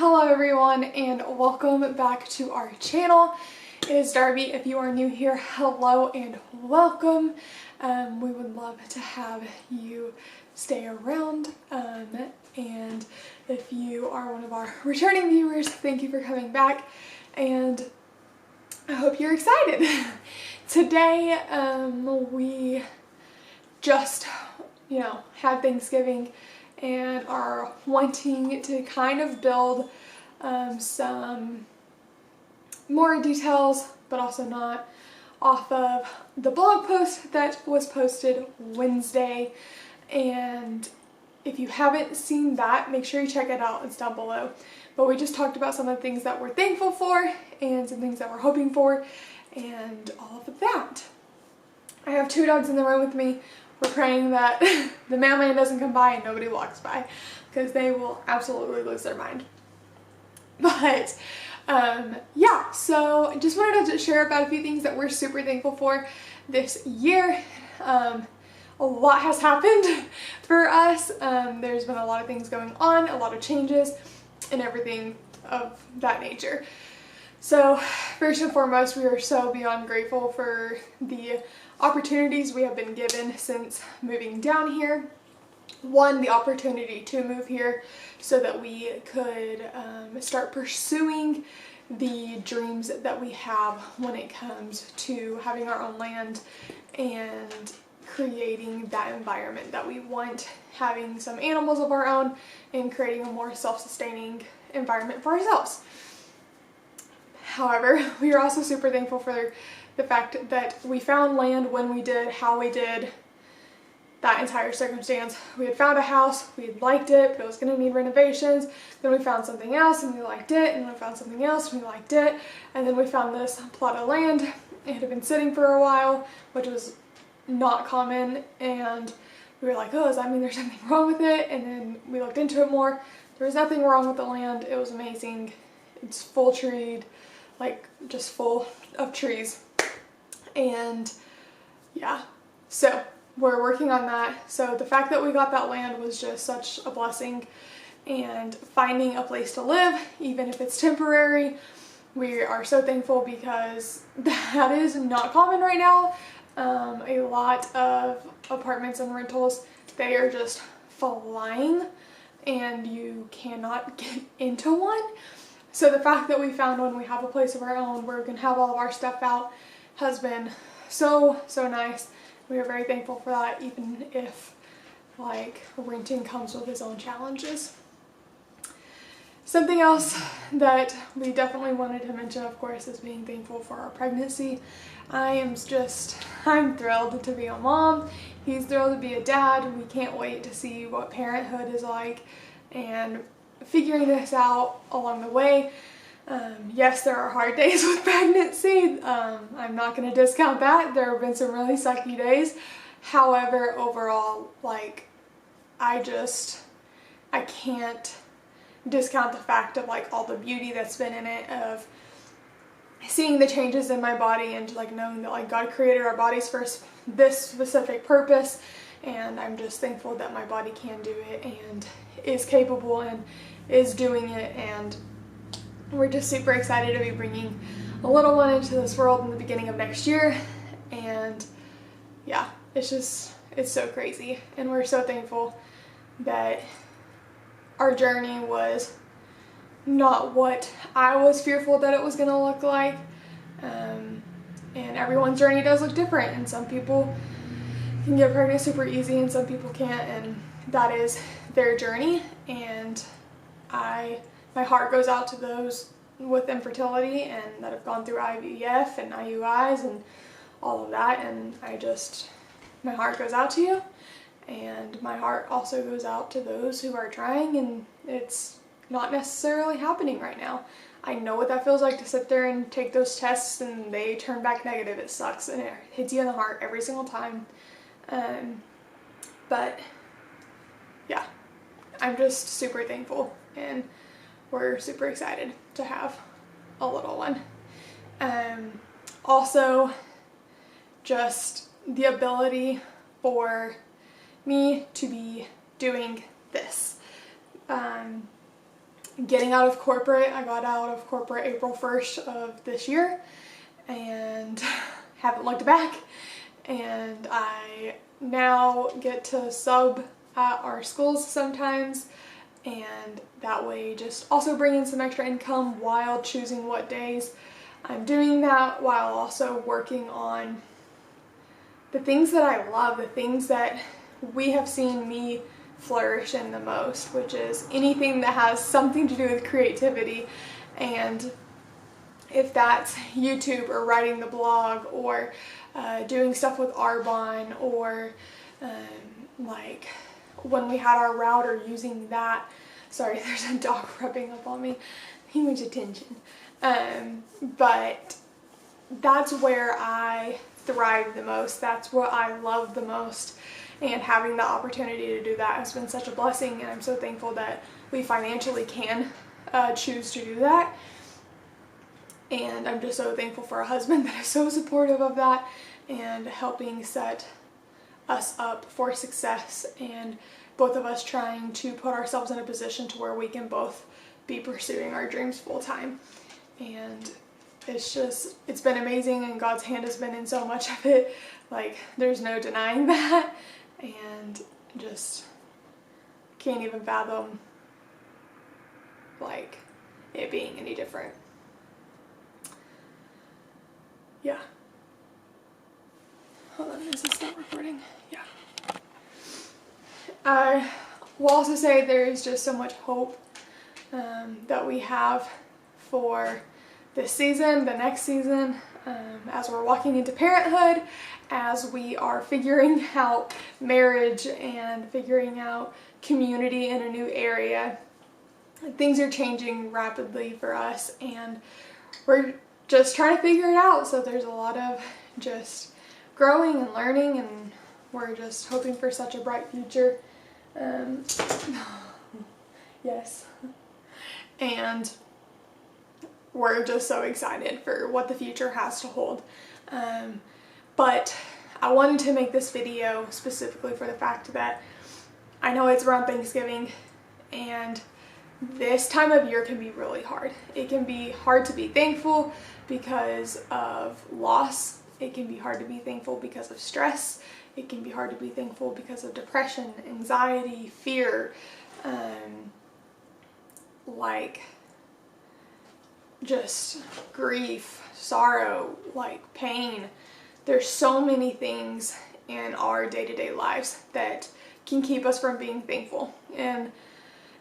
Hello everyone and welcome back to our channel. It is Darby. If you are new here, hello and welcome. We would love to have you stay around, and if you are one of our returning viewers, thank you for coming back and I hope you're excited. Today we just had Thanksgiving and are wanting to kind of build some more details, but also not, off of the blog post that was posted Wednesday. And if you haven't seen that, make sure you check it out. It's down below. But we just talked about some of the things that we're thankful for and some things that we're hoping for and all of that. I have two dogs in the room with me. We're praying that the mailman doesn't come by and nobody walks by, because they will absolutely lose their mind. But yeah, so just wanted to share about a few things that we're super thankful for this year. A lot has happened for us. There's been a lot of things going on, a lot of changes and everything of that nature. So first and foremost, we are so beyond grateful for the opportunities we have been given since moving down here. One, the opportunity to move here so that we could start pursuing the dreams that we have when it comes to having our own land and creating that environment that we want, having some animals of our own and creating a more self-sustaining environment for ourselves. However, we are also super thankful for the fact that we found land when we did, how we did, that entire circumstance. We had found a house, we had liked it, but it was going to need renovations. Then we found something else and we liked it, and then we found something else and we liked it, and then we found this plot of land. It had been sitting for a while, which was not common, and we were like, oh, does that mean there's something wrong with it? And then we looked into it more. There was nothing wrong with the land. It was amazing. It's full treed, like just full of trees. And yeah, so we're working on that. So the fact that we got that land was just such a blessing, and finding a place to live, even if it's temporary, we are so thankful, because that is not common right now. A lot of apartments and rentals, they are just flying and you cannot get into one. So the fact that we found one, we have a place of our own where we can have all of our stuff out, has been so nice. We are very thankful for that, even if like renting comes with its own challenges. Something else that we definitely wanted to mention, of course, is being thankful for our pregnancy. I'm thrilled to be a mom. He's thrilled to be a dad. We can't wait to see what parenthood is like and figuring this out along the way. Yes, there are hard days with pregnancy. I'm not going to discount that. There have been some really sucky days. However, overall, like, I can't discount the fact of like all the beauty that's been in it, of seeing the changes in my body and like knowing that like God created our bodies for this specific purpose, and I'm just thankful that my body can do it and is capable and is doing it. And we're just super excited to be bringing a little one into this world in the beginning of next year. And yeah, it's so crazy, and we're so thankful that our journey was not what I was fearful that it was going to look like. And everyone's journey does look different, and some people can get pregnant super easy and some people can't, and that is their journey. And my heart goes out to those with infertility and that have gone through IVF and IUIs and all of that, and my heart goes out to you, and my heart also goes out to those who are trying and it's not necessarily happening right now. I know what that feels like, to sit there and take those tests and they turn back negative. It sucks and it hits you in the heart every single time. But yeah, I'm just super thankful, and we're super excited to have a little one. Also, just the ability for me to be doing this. getting out of corporate. I got out of corporate April 1st of this year and haven't looked back. And I now get to sub at our schools sometimes, and that way just also bring in some extra income while choosing what days I'm doing that, while also working on the things that I love, the things that we have seen me flourish in the most, which is anything that has something to do with creativity. And if that's YouTube or writing the blog or doing stuff with Arbonne, or like when we had our router, using that. Sorry, there's a dog rubbing up on me. He wants attention. But that's where I thrive the most. That's what I love the most. And having the opportunity to do that has been such a blessing, and I'm so thankful that we financially can choose to do that. And I'm just so thankful for a husband that is so supportive of that and helping set us up for success, and both of us trying to put ourselves in a position to where we can both be pursuing our dreams full time. And it's been amazing, and God's hand has been in so much of it. Like, there's no denying that, and just can't even fathom like it being any different. Yeah. Hold on, is this not recording? Yeah. I will also say there is just so much hope that we have for this season, the next season, as we're walking into parenthood, as we are figuring out marriage and figuring out community in a new area. Things are changing rapidly for us, and we're just trying to figure it out. So there's a lot of just growing and learning, and we're just hoping for such a bright future. Yes. And we're just so excited for what the future has to hold. But I wanted to make this video specifically for the fact that I know it's around Thanksgiving, and this time of year can be really hard. It can be hard to be thankful because of loss. It can be hard to be thankful because of stress. It can be hard to be thankful because of depression, anxiety, fear, like just grief, sorrow, like pain. There's so many things in our day-to-day lives that can keep us from being thankful. And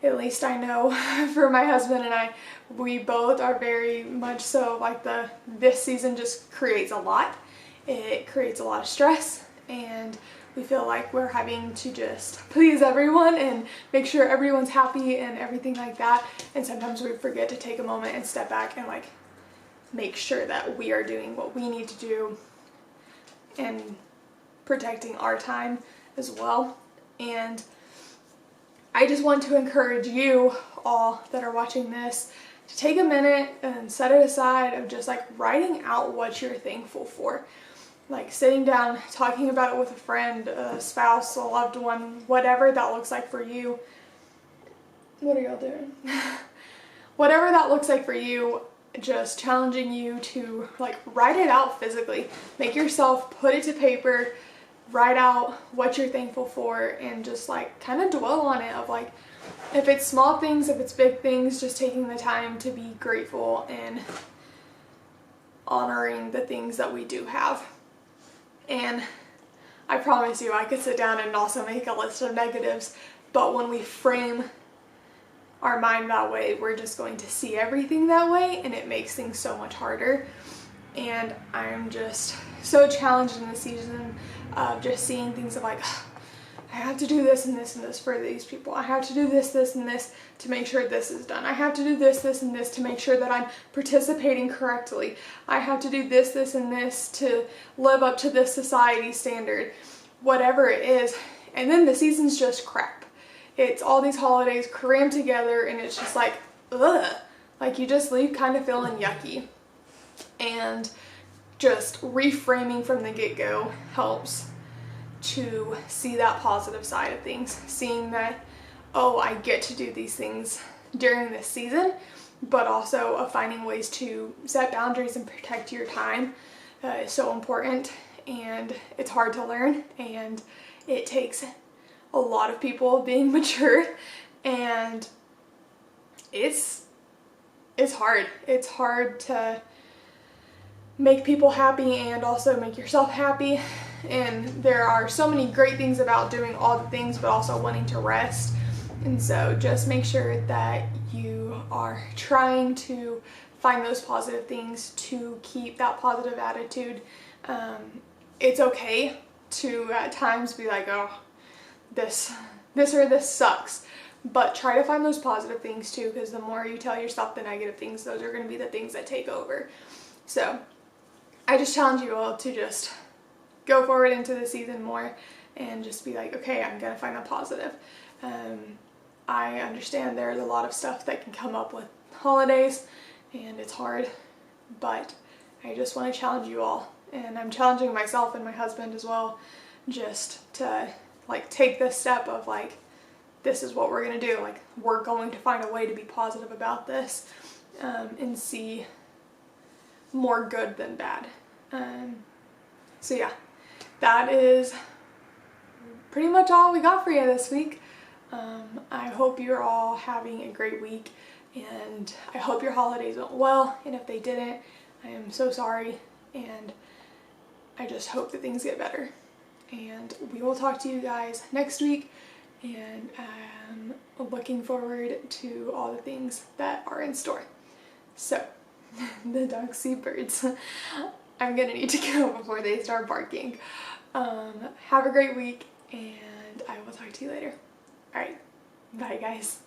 at least I know for my husband and I, we both are very much so like this season just creates a lot. It creates a lot of stress, and we feel like we're having to just please everyone and make sure everyone's happy and everything like that. And sometimes we forget to take a moment and step back and like make sure that we are doing what we need to do and protecting our time as well. And I just want to encourage you all that are watching this to take a minute and set it aside of just like writing out what you're thankful for. Like sitting down, talking about it with a friend, a spouse, a loved one, whatever that looks like for you. What are y'all doing? Whatever that looks like for you, just challenging you to like write it out physically. Make yourself put it to paper, write out what you're thankful for, and just like kind of dwell on it of like, if it's small things, if it's big things, just taking the time to be grateful and honoring the things that we do have. And I promise you, I could sit down and also make a list of negatives, but when we frame our mind that way, we're just going to see everything that way, and it makes things so much harder. And I'm just so challenged in this season of just seeing things of like, I have to do this and this and this for these people. I have to do this, this, and this to make sure this is done. I have to do this, this, and this to make sure that I'm participating correctly. I have to do this, this, and this to live up to this society standard. Whatever it is. And then the season's just crap. It's all these holidays crammed together, and it's just like, ugh. Like you just leave kind of feeling yucky. And just reframing from the get-go helps to see that positive side of things, seeing that, oh, I get to do these things during this season, but also of finding ways to set boundaries and protect your time is so important, and it's hard to learn, and it takes a lot of people being mature, and it's hard. It's hard to make people happy and also make yourself happy, and there are so many great things about doing all the things but also wanting to rest. And so just make sure that you are trying to find those positive things to keep that positive attitude. It's okay to at times be like, oh, this or this sucks, but try to find those positive things too, because the more you tell yourself the negative things, those are going to be the things that take over. So I just challenge you all to just go forward into the season more and just be like, okay, I'm going to find the positive. I understand there's a lot of stuff that can come up with holidays and it's hard, but I just want to challenge you all, and I'm challenging myself and my husband as well, just to like take this step of like, this is what we're going to do. Like, we're going to find a way to be positive about this, and see more good than bad. So yeah, that is pretty much all we got for you this week. I hope you're all having a great week, and I hope your holidays went well, and if they didn't, I am so sorry, and I just hope that things get better. And we will talk to you guys next week, and I'm looking forward to all the things that are in store. So, the dogs see birds. I'm gonna need to go before they start barking. Have a great week, and I will talk to you later. Alright, bye guys.